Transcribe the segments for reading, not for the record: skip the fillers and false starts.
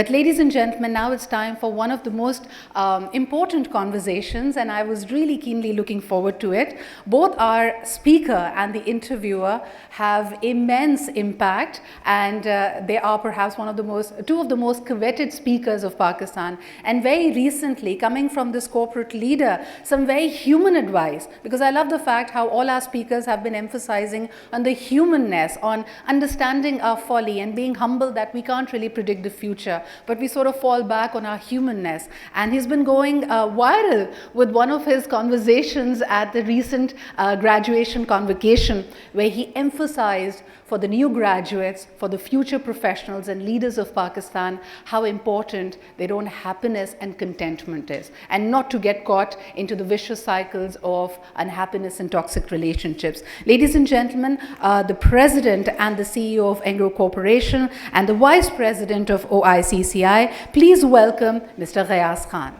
But ladies and gentlemen, now it's time for one of the most important conversations, and I was really keenly looking forward to it. Both our speaker and the interviewer have immense impact, and they are perhaps two of the most coveted speakers of Pakistan. And very recently, coming from this corporate leader, some very human advice, because I love the fact how all our speakers have been emphasizing on the humanness, on understanding our folly and being humble that we can't really predict the future, but we sort of fall back on our humanness. And he's been going viral with one of his conversations at the recent graduation convocation, where he emphasized for the new graduates, for the future professionals and leaders of Pakistan, how important their own happiness and contentment is, and not to get caught into the vicious cycles of unhappiness and toxic relationships. Ladies and gentlemen, the President and the CEO of Engro Corporation and the Vice President of OICCI, please welcome Mr. Ghias Khan.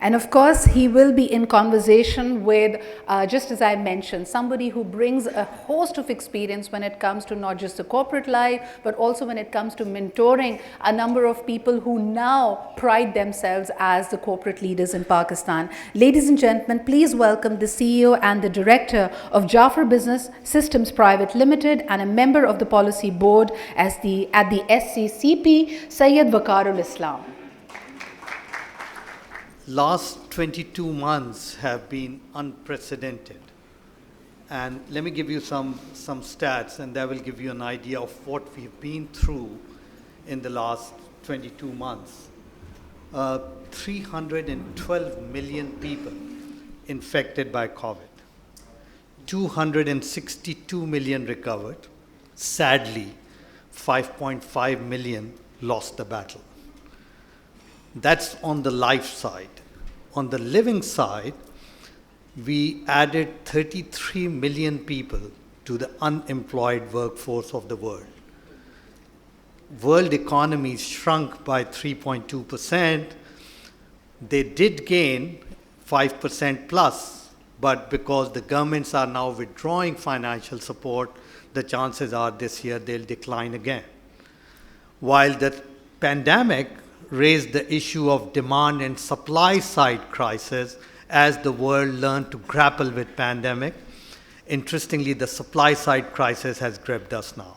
And of course, he will be in conversation with, just as I mentioned, somebody who brings a host of experience when it comes to not just the corporate life, but also when it comes to mentoring a number of people who now pride themselves as the corporate leaders in Pakistan. Ladies and gentlemen, please welcome the CEO and the Director of Jaffer Business Systems Private Limited and a member of the Policy Board at the SECP, Syed Veqar Ul Islam. Last 22 months have been unprecedented. And let me give you some stats, and that will give you an idea of what we've been through in the last 22 months. 312 million people infected by COVID. 262 million recovered. Sadly, 5.5 million lost the battle. That's on the life side. On the living side, we added 33 million people to the unemployed workforce of the world. World economy shrunk by 3.2%. They did gain 5% plus, but because the governments are now withdrawing financial support, the chances are this year they'll decline again. While the pandemic raised the issue of demand and supply side crisis as the world learned to grapple with pandemic. Interestingly, the supply side crisis has gripped us now.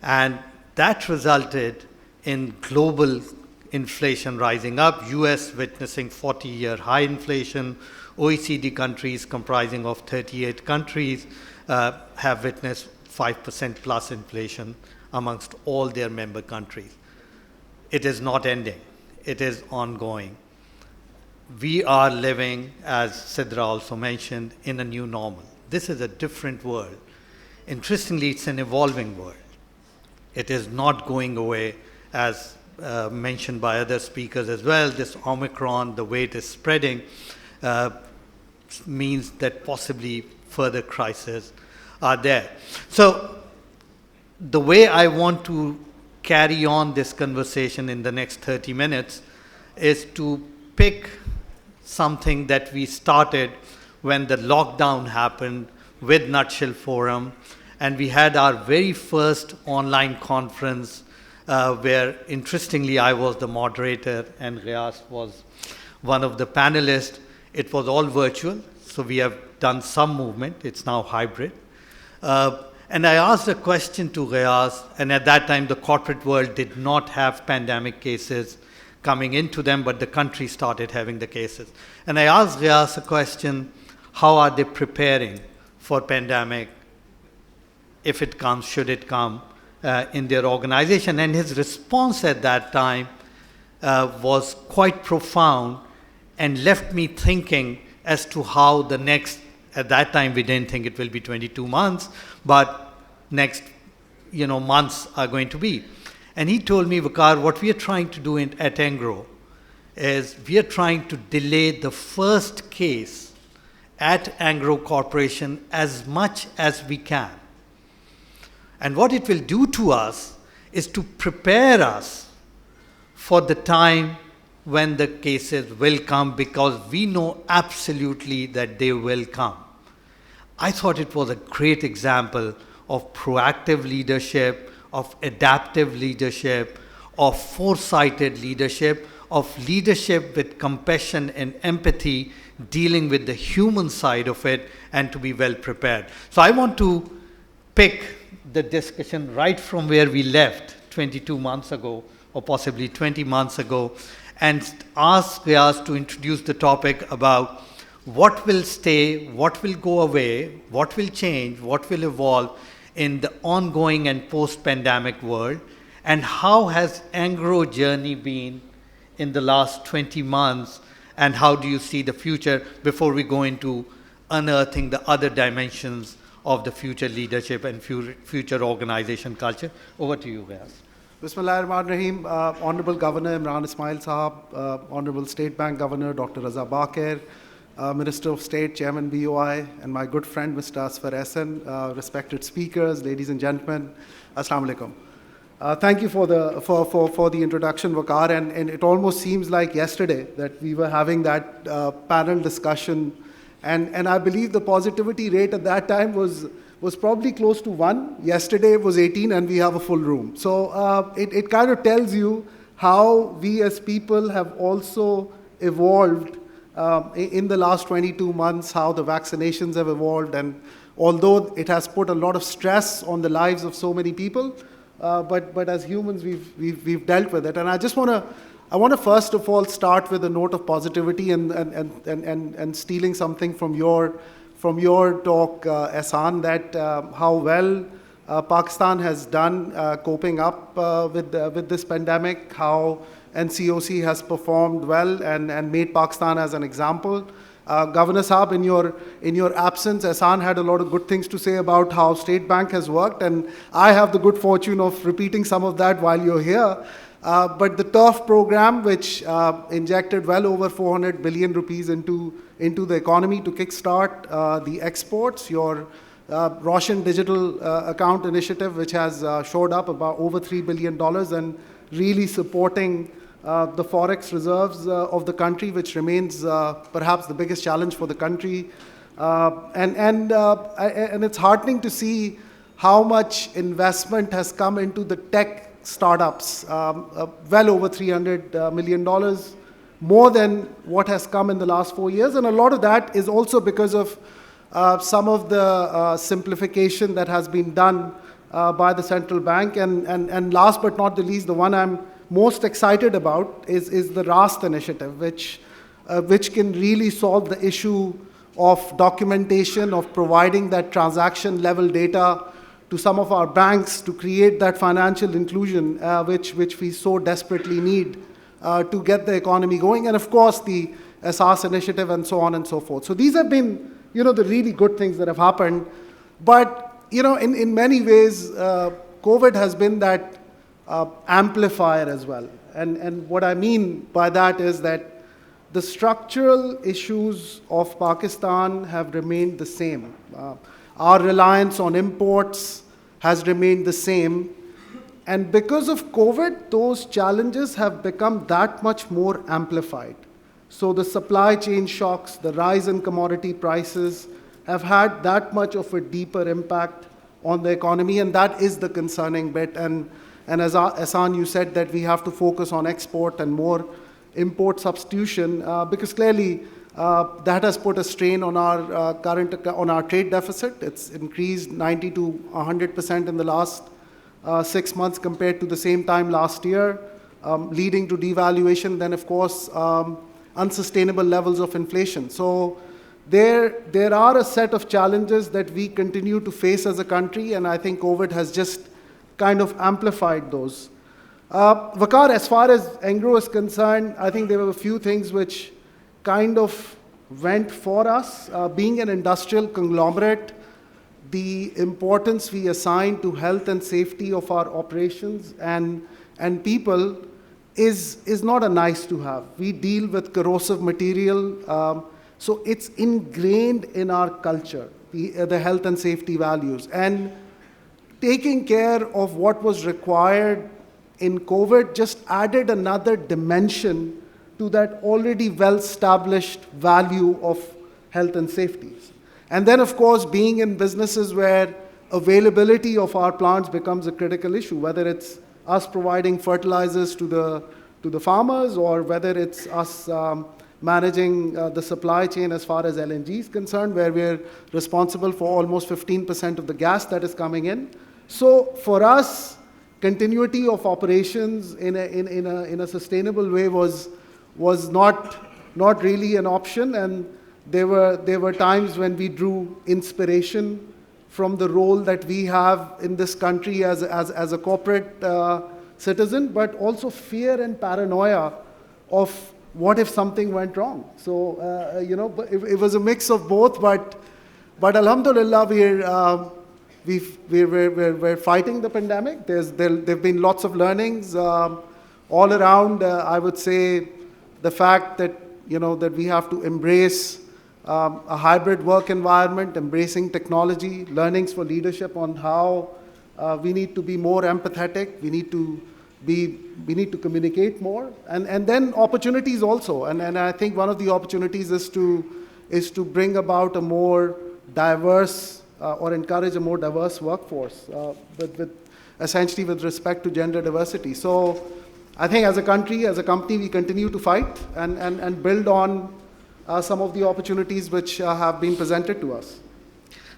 And that resulted in global inflation rising up, US witnessing 40-year high inflation, OECD countries comprising of 38 countries have witnessed 5% plus inflation amongst all their member countries. It is not ending. It is ongoing. We are living, as Sidra also mentioned, in a new normal. This is a different world. Interestingly, it's an evolving world. It is not going away, as mentioned by other speakers as well. This Omicron, the way it is spreading, means that possibly further crises are there. So the way I want to carry on this conversation in the next 30 minutes is to pick something that we started when the lockdown happened with Nutshell Forum, and we had our very first online conference where, interestingly, I was the moderator and Ghias was one of the panelists. It was all virtual, so we have done some movement. It's now hybrid. And I asked a question to Ghias, and at that time the corporate world did not have pandemic cases coming into them, but the country started having the cases. And I asked Ghias a question, how are they preparing for pandemic, if it comes, should it come, in their organization? And his response at that time was quite profound and left me thinking as to how the next, at that time we didn't think it will be 22 months, but next months are going to be. And he told me, Veqar, what we are trying to do at Engro is we are trying to delay the first case at Engro Corporation as much as we can. And what it will do to us is to prepare us for the time when the cases will come, because we know absolutely that they will come. I thought it was a great example of proactive leadership, of adaptive leadership, of foresighted leadership, of leadership with compassion and empathy, dealing with the human side of it, and to be well prepared. So I want to pick the discussion right from where we left 22 months ago, or possibly 20 months ago, and ask Ghias to introduce the topic about what will stay, what will go away, what will change, what will evolve in the ongoing and post-pandemic world, and how has Engro journey been in the last 20 months, and how do you see the future before we go into unearthing the other dimensions of the future leadership and future organization culture. Over to you, Ghias. Bismillah ar-Rahman ar-Rahim. Honorable Governor Imran Ismail Sahab, Honorable State Bank Governor Dr. Raza Baqir, Minister of State, Chairman BOI, and my good friend Mr. Asfar Ehsan, respected speakers, ladies and gentlemen, Assalamu alaikum. Thank you for the introduction, Veqar, and it almost seems like yesterday that we were having that panel discussion, and I believe the positivity rate at that time was probably close to 1. Yesterday it was 18, and we have a full room. So it kind of tells you how we as people have also evolved in the last 22 months, how the vaccinations have evolved, and although it has put a lot of stress on the lives of so many people, but as humans we've dealt with it. And I want to first of all start with a note of positivity and stealing something from your talk, Ehsan, that how well Pakistan has done coping up with this pandemic, how NCOC has performed well and made Pakistan as an example. Governor Saab, in your absence, Ehsan had a lot of good things to say about how State Bank has worked, and I have the good fortune of repeating some of that while you're here. But the TURF program, which injected well over 400 billion rupees into the economy to kickstart the exports, your Roshan Digital Account Initiative, which has showed up about over $3 billion and really supporting the forex reserves of the country, which remains perhaps the biggest challenge for the country. And it's heartening to see how much investment has come into the tech startups, well over $300 million, more than what has come in the last 4 years. And a lot of that is also because of some of the simplification that has been done by the central bank. And last but not the least, the one I'm most excited about is the RAST initiative, which can really solve the issue of documentation, of providing that transaction level data to some of our banks to create that financial inclusion, which we so desperately need to get the economy going. And of course, the SAS initiative and so on and so forth. So these have been, the really good things that have happened. But, in many ways, COVID has been that amplifier as well. And what I mean by that is that the structural issues of Pakistan have remained the same. Our reliance on imports has remained the same. And because of COVID, those challenges have become that much more amplified. So the supply chain shocks, the rise in commodity prices have had that much of a deeper impact on the economy, and that is the concerning bit. And as Ehsan, you said that we have to focus on export and more import substitution, because clearly that has put a strain on our trade deficit. It's increased 90 to 100% in the last 6 months compared to the same time last year, leading to devaluation. Then, of course, unsustainable levels of inflation. So there are a set of challenges that we continue to face as a country, and I think COVID has just kind of amplified those. Veqar, as far as Engro is concerned, I think there were a few things which kind of went for us. Being an industrial conglomerate, the importance we assign to health and safety of our operations and people is not a nice to have. We deal with corrosive material, so it's ingrained in our culture, the health and safety values. And taking care of what was required in COVID just added another dimension to that already well-established value of health and safety. And then, of course, being in businesses where availability of our plants becomes a critical issue, whether it's us providing fertilizers to the farmers, or whether it's us managing the supply chain as far as LNG is concerned, where we're responsible for almost 15% of the gas that is coming in. So for us, continuity of operations in a sustainable way was not really an option, and there were times when we drew inspiration from the role that we have in this country as a corporate citizen, but also fear and paranoia of what if something went wrong. So it was a mix of both, but alhamdulillah, we're fighting the pandemic. There've been lots of learnings all around. I would say the fact that that we have to embrace a hybrid work environment, embracing technology, learnings for leadership on how we need to be more empathetic. We need to communicate more, and then opportunities also. And I think one of the opportunities is to bring about a more diverse or encourage a more diverse workforce, essentially with respect to gender diversity. So I think as a country, as a company, we continue to fight and build on some of the opportunities which have been presented to us.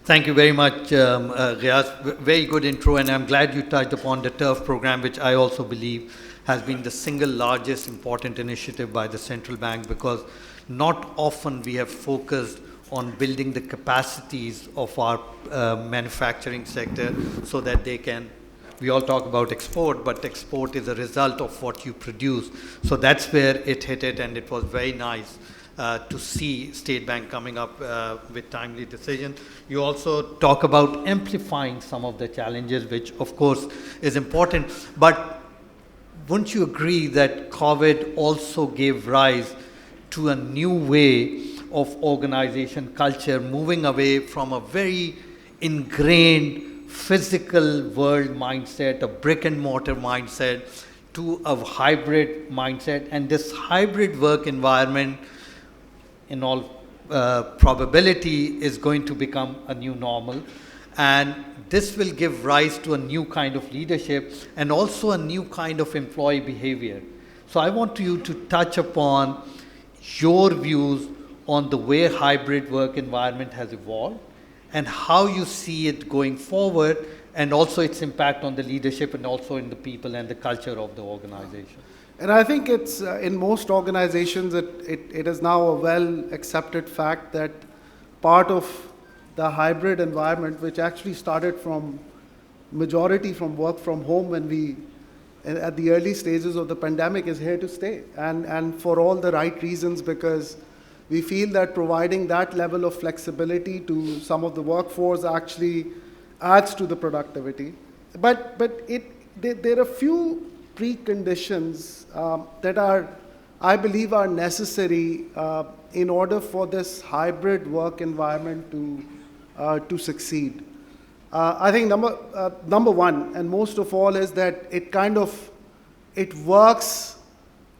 Thank you very much, Ghias. Very good intro, and I'm glad you touched upon the TURF program, which I also believe has been the single largest important initiative by the central bank, because not often we have focused on building the capacities of our manufacturing sector so that they can, we all talk about export, but export is a result of what you produce. So that's where it hit it, and it was very nice to see State Bank coming up with timely decision. You also talk about amplifying some of the challenges, which of course is important, but wouldn't you agree that COVID also gave rise to a new way of organization culture, moving away from a very ingrained physical world mindset, a brick and mortar mindset, to a hybrid mindset? And this hybrid work environment, in all probability, is going to become a new normal. And this will give rise to a new kind of leadership and also a new kind of employee behavior. So I want you to touch upon your views on the way hybrid work environment has evolved and how you see it going forward, and also its impact on the leadership and also in the people and the culture of the organization. And I think it's, in most organizations, it is now a well-accepted fact that part of the hybrid environment, which actually started from majority from work from home when we, at the early stages of the pandemic, is here to stay. And for all the right reasons, because we feel that providing that level of flexibility to some of the workforce actually adds to the productivity. But there are a few preconditions that I believe are necessary in order for this hybrid work environment to succeed. I think number one, and most of all, is that it works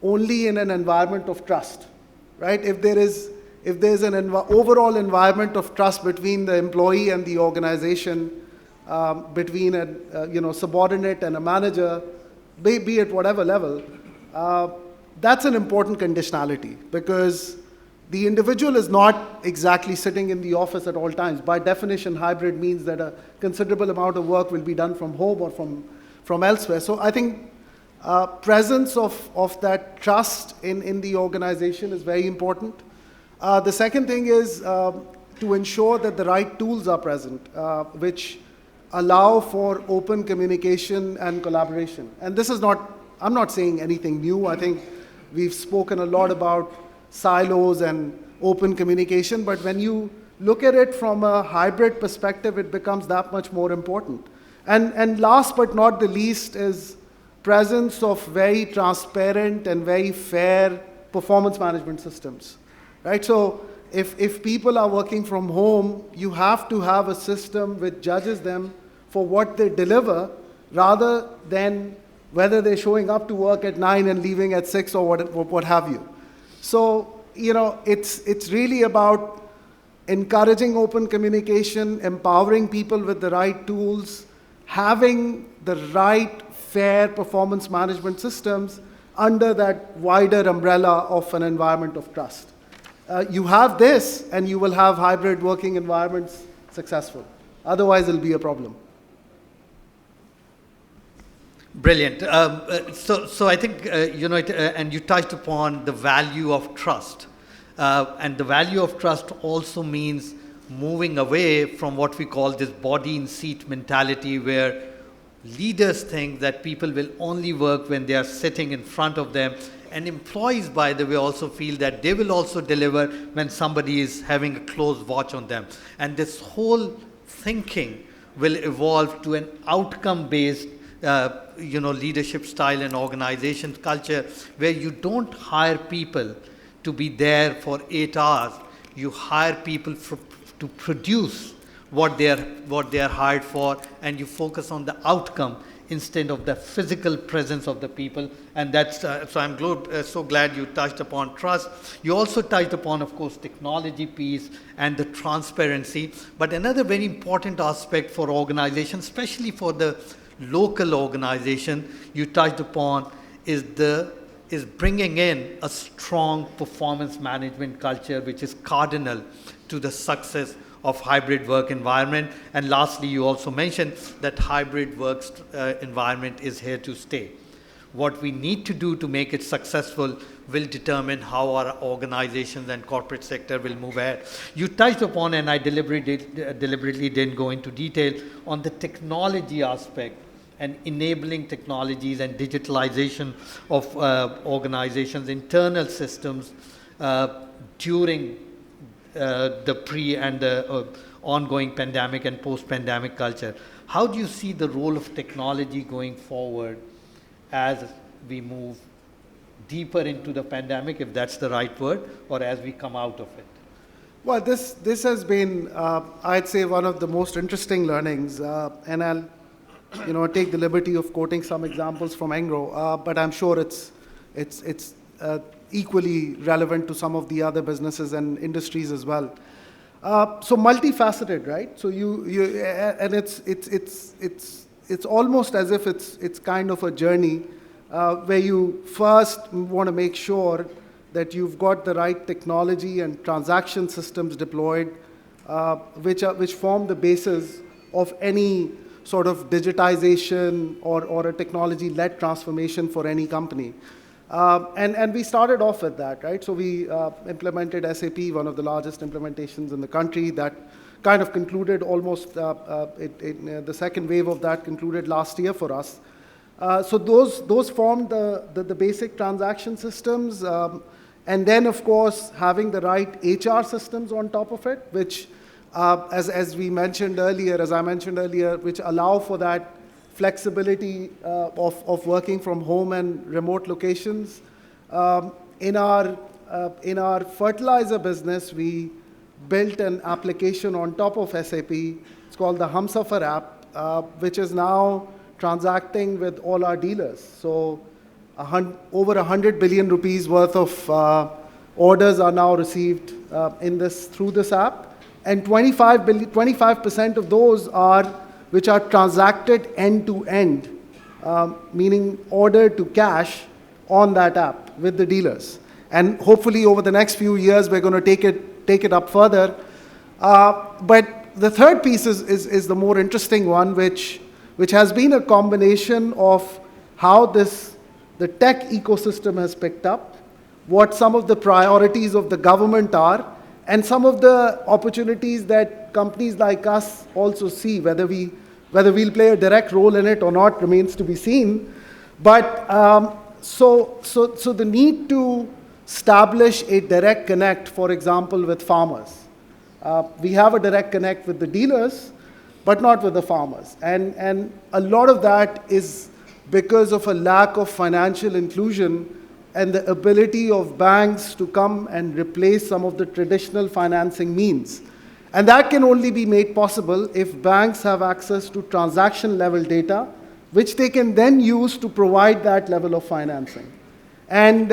only in an environment of trust, right? If there's an overall environment of trust between the employee and the organization, between a subordinate and a manager, be at whatever level, that's an important conditionality, because the individual is not exactly sitting in the office at all times. By definition, hybrid means that a considerable amount of work will be done from home or from elsewhere. So I think presence of that trust in the organization is very important. The second thing is to ensure that the right tools are present, which allow for open communication and collaboration. And this is not, I'm not saying anything new. I think we've spoken a lot about silos and open communication, but when you look at it from a hybrid perspective, it becomes that much more important. And last but not the least is presence of very transparent and very fair performance management systems, right? So if people are working from home, you have to have a system which judges them for what they deliver, rather than whether they're showing up to work at 9 and leaving at 6 or what have you. So, it's really about encouraging open communication, empowering people with the right tools, having the right fair performance management systems under that wider umbrella of an environment of trust. You have this, and you will have hybrid working environments successful. Otherwise, it'll be a problem. Brilliant. So I think, and you touched upon the value of trust. And the value of trust also means moving away from what we call this body in seat mentality, where leaders think that people will only work when they are sitting in front of them. And employees, by the way, also feel that they will also deliver when somebody is having a close watch on them. And this whole thinking will evolve to an outcome-based leadership style and organization culture, where you don't hire people to be there for 8 hours. You hire people to produce what they are hired for, and you focus on the outcome instead of the physical presence of the people. And that's so I'm so glad you touched upon trust. You also touched upon, of course, technology piece and the transparency. But another very important aspect for organizations, especially for the local organization, you touched upon is bringing in a strong performance management culture, which is cardinal to the success of hybrid work environment. And lastly, you also mentioned that hybrid work environment is here to stay. What we need to do to make it successful will determine how our organizations and corporate sector will move ahead. You touched upon, and I deliberately didn't go into detail, on the technology aspect and enabling technologies and digitalization of organizations' internal systems during the pre and the ongoing pandemic and post-pandemic culture. How do you see the role of technology going forward as we move deeper into the pandemic, if that's the right word, or as we come out of it? Well, this has been, I'd say, one of the most interesting learnings, and I'll take the liberty of quoting some examples from Engro, but I'm sure it's equally relevant to some of the other businesses and industries as well. So multifaceted, right? So and it's almost as if it's kind of a journey where you first want to make sure that you've got the right technology and transaction systems deployed, which form the basis of any sort of digitization or a technology-led transformation for any company. And we started off with that, right? So we implemented SAP, one of the largest implementations in the country. That kind of concluded almost, the second wave of that concluded last year for us. So those formed the basic transaction systems. And then, of course, having the right HR systems on top of it, which, as I mentioned earlier, which allow for that flexibility of working from home and remote locations. In our fertilizer business, we built an application on top of SAP. It's called the Humsafar app, which is now transacting with all our dealers. So over 100 billion rupees worth of orders are now received through this app, and 25% of those which are transacted end-to-end, meaning order to cash on that app with the dealers. And hopefully over the next few years, we're going to take it up further. But the third piece is the more interesting one, which has been a combination of how the tech ecosystem has picked up, what some of the priorities of the government are, and some of the opportunities that companies like us also see. Whether we'll play a direct role in it or not remains to be seen. But so the need to establish a direct connect, for example, with farmers. We have a direct connect with the dealers, but not with the farmers. And a lot of that is because of a lack of financial inclusion and the ability of banks to come and replace some of the traditional financing means. And that can only be made possible if banks have access to transaction level data, which they can then use to provide that level of financing. And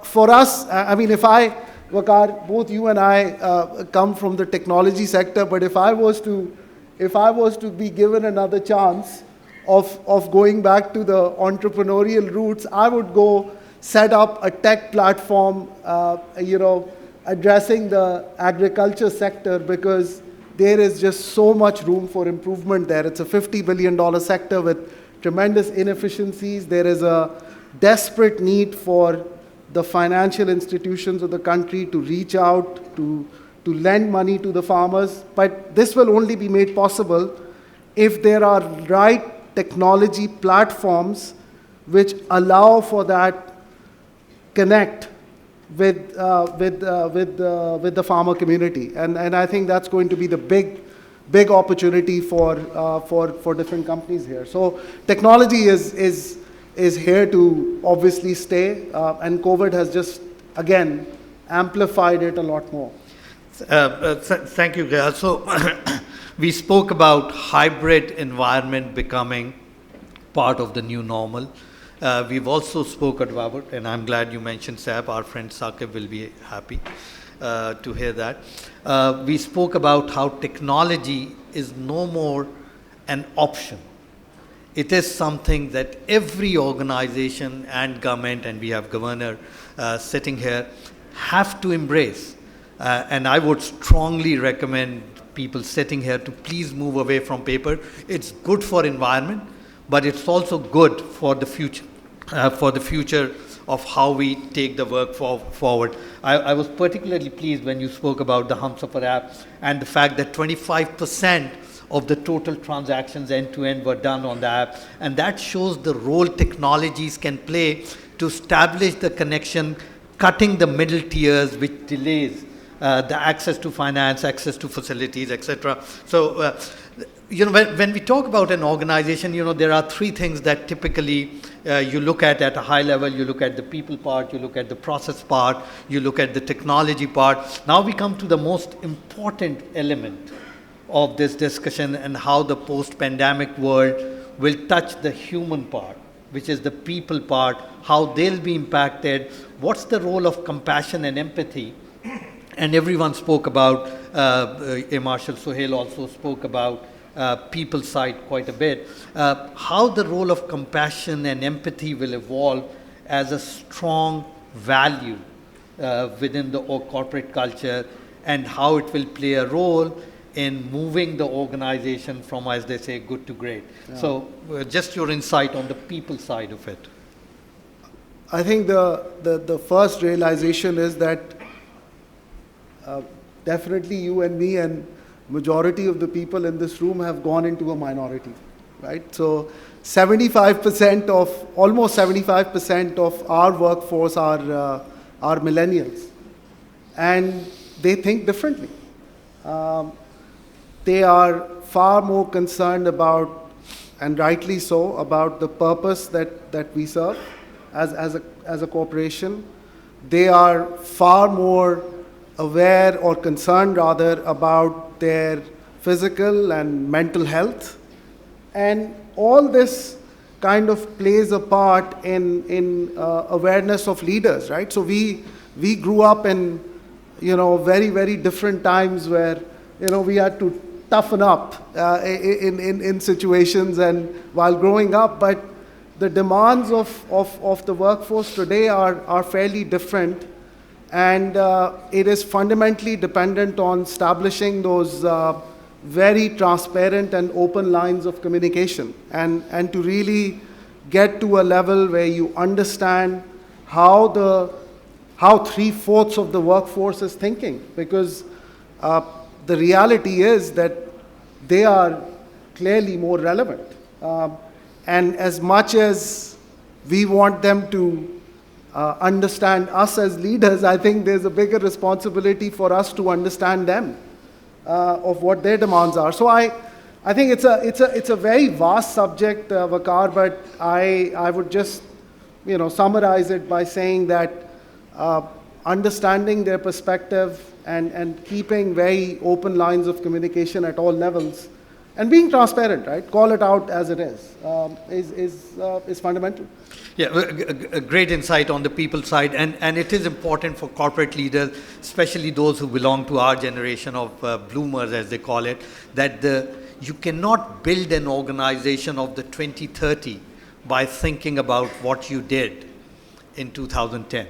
for us, I mean, if I Veqar, both you and I come from the technology sector, but if I was to be given another chance of going back to the entrepreneurial roots, I would go set up a tech platform, addressing the agriculture sector, because there is just so much room for improvement there. It's a $50 billion sector with tremendous inefficiencies. There is a desperate need for the financial institutions of the country to reach out, to lend money to the farmers. But this will only be made possible if there are right technology platforms which allow for that connect with the farmer community. And I think that's going to be the big opportunity for different companies here. So technology is here to obviously stay, and COVID has just, again, amplified it a lot more. Thank you, Ghias. So we spoke about hybrid environment becoming part of the new normal. We've also spoken about, and I'm glad you mentioned SAP, our friend Saqib will be happy to hear that. We spoke about how technology is no more an option. It is something that every organization and government, and we have governor sitting here, have to embrace. And I would strongly recommend people sitting here to please move away from paper. It's good for environment, but it's also good for the future of how we take the work forward. I was particularly pleased when you spoke about the Humsafar app and the fact that 25% of the total transactions end-to-end were done on the app. And that shows the role technologies can play to establish the connection, cutting the middle tiers, which delays the access to finance, access to facilities, etc. So, when we talk about an organization, there are three things that typically you look at a high level. You look at the people part, you look at the process part, you look at the technology part. Now we come to the most important element of this discussion and how the post-pandemic world will touch the human part, which is the people part, how they'll be impacted, what's the role of compassion and empathy. And everyone spoke about, Marshal Sohail also spoke about people side quite a bit, how the role of compassion and empathy will evolve as a strong value within the corporate culture, and how it will play a role in moving the organization from, as they say, good to great. Yeah. So just your insight on the people side of it. I think the first realization is that definitely you and me and majority of the people in this room have gone into a minority, right? So almost 75% of our workforce are millennials, and they think differently. They are far more concerned about, and rightly so, about the purpose that we serve as a corporation. They are far more aware, or concerned rather, about their physical and mental health. And all this kind of plays a part in awareness of leaders, right? So we grew up in, very, very different times where, we had to toughen up in situations and while growing up, but the demands of the workforce today are fairly different. And it is fundamentally dependent on establishing those very transparent and open lines of communication, and to really get to a level where you understand how 3/4 of the workforce is thinking, because the reality is that they are clearly more relevant. And as much as we want them to understand us as leaders, I think there's a bigger responsibility for us to understand them, of what their demands are. So I think it's a very vast subject, Veqar, but I would just summarize it by saying that understanding their perspective and keeping very open lines of communication at all levels and being transparent, right? Call it out as it is fundamental. Yeah, a great insight on the people side, and it is important for corporate leaders, especially those who belong to our generation of bloomers, as they call it, that you cannot build an organization of the 2030 by thinking about what you did in 2010.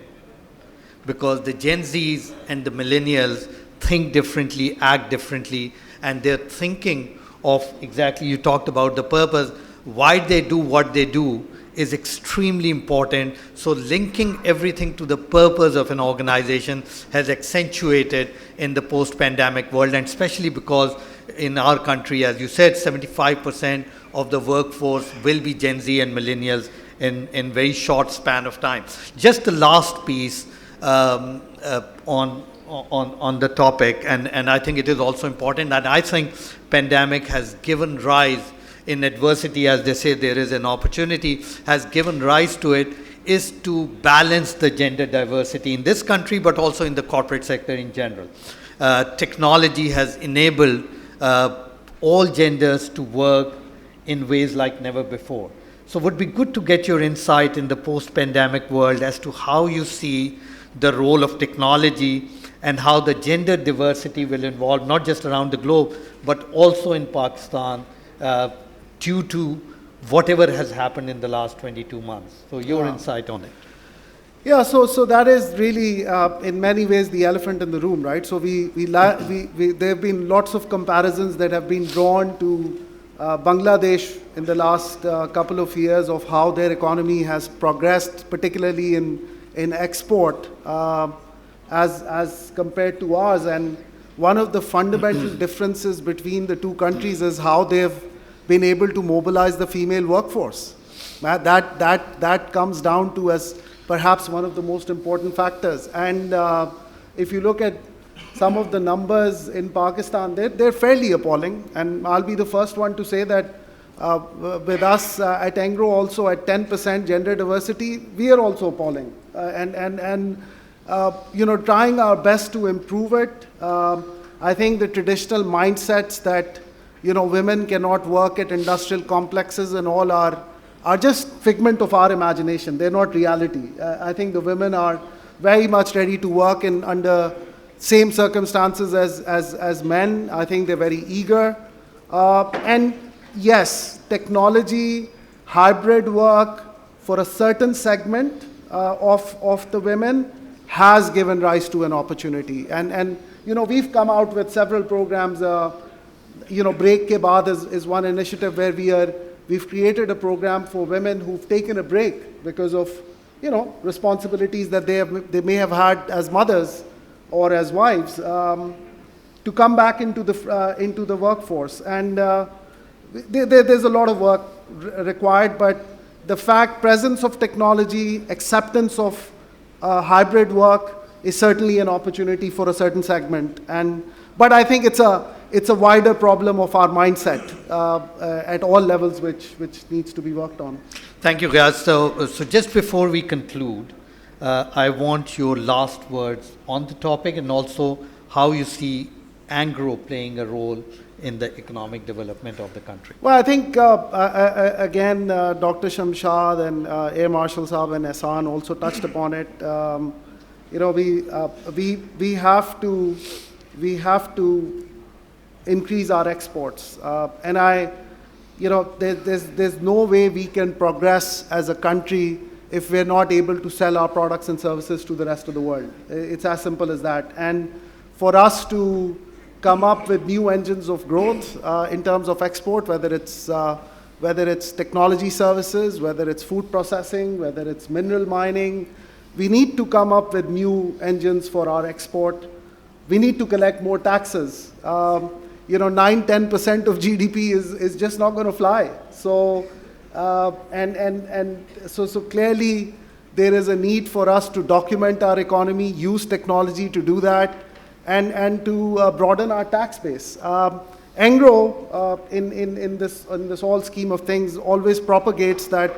Because the Gen Zs and the millennials think differently, act differently, and they're thinking of exactly, you talked about the purpose, why they do what they do is extremely important. So linking everything to the purpose of an organization has accentuated in the post-pandemic world, and especially because in our country, as you said, 75% of the workforce will be Gen Z and millennials in very short span of time. Just the last piece on the topic, and I think it is also important, and I think pandemic has given rise, in adversity, as they say, there is an opportunity, has given rise to it, is to balance the gender diversity in this country, but also in the corporate sector in general. Technology has enabled all genders to work in ways like never before. So it would be good to get your insight in the post-pandemic world as to how you see the role of technology and how the gender diversity will evolve, not just around the globe, but also in Pakistan, due to whatever has happened in the last 22 months. So your insight on it. Yeah, so that is really, in many ways, the elephant in the room, right? So there have been lots of comparisons that have been drawn to Bangladesh in the last couple of years of how their economy has progressed, particularly in export, as compared to ours. And one of the fundamental differences between the two countries is how they've been able to mobilize the female workforce. That comes down to as perhaps one of the most important factors. And if you look at some of the numbers in Pakistan, they're fairly appalling. And I'll be the first one to say that with us at Engro also at 10% gender diversity, we are also appalling. Trying our best to improve it. I think the traditional mindsets that women cannot work at industrial complexes and all are just figment of our imagination. They're not reality. I think the women are very much ready to work under same circumstances as men. I think they're very eager. And yes, technology, hybrid work for a certain segment of the women has given rise to an opportunity. And we've come out with several programs. Break Ke Baad is one initiative where we've created a program for women who've taken a break because of responsibilities that they may have had as mothers or as wives, to come back into the workforce. And there's a lot of work required, but the presence of technology, acceptance of hybrid work is certainly an opportunity for a certain segment. But I think it's a wider problem of our mindset at all levels, which needs to be worked on. Thank you, Ghias. So just before we conclude, I want your last words on the topic and also how you see Engro playing a role in the economic development of the country. Well, I think, again, Dr. Shamshad and Air Marshal Saab and Ehsan also touched upon it. We have to increase our exports. There's no way we can progress as a country if we're not able to sell our products and services to the rest of the world. It's as simple as that. And for us to come up with new engines of growth in terms of export, whether it's technology services, whether it's food processing, whether it's mineral mining, we need to come up with new engines for our export. We need to collect more taxes. 9-10% of GDP is just not going to fly. So so clearly there is a need for us to document our economy, use technology to do that, and to broaden our tax base. Engro, in this whole scheme of things, always propagates that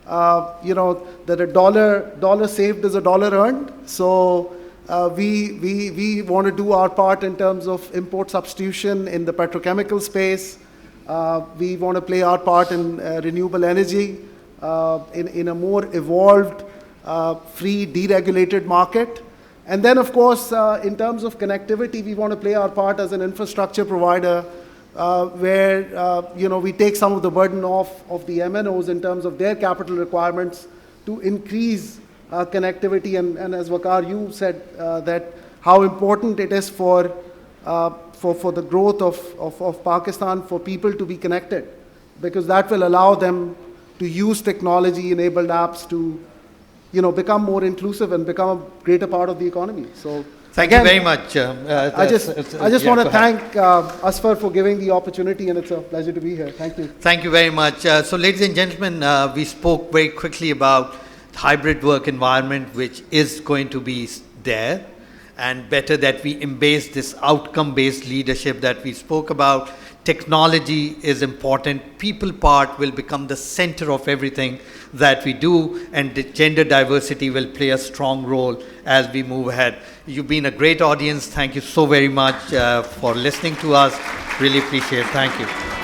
that a dollar saved is a dollar earned. So we want to do our part in terms of import substitution in the petrochemical space. We want to play our part in renewable energy, in a more evolved, free, deregulated market. And then, of course, in terms of connectivity, we want to play our part as an infrastructure provider, where we take some of the burden off of the MNOs in terms of their capital requirements to increase connectivity. And as Veqar, you said that how important it is for the growth of Pakistan for people to be connected, because that will allow them to use technology-enabled apps to become more inclusive and become a greater part of the economy. So thank you very much. I just want to thank Asfar for giving the opportunity, and it's a pleasure to be here. Thank you. Thank you very much. So ladies and gentlemen, we spoke very quickly about hybrid work environment, which is going to be there, and better that we embrace this outcome-based leadership that we spoke about. Technology is important. People part will become the center of everything that we do, and the gender diversity will play a strong role as we move ahead. You've been a great audience. Thank you so very much for listening to us. Really appreciate it. Thank you.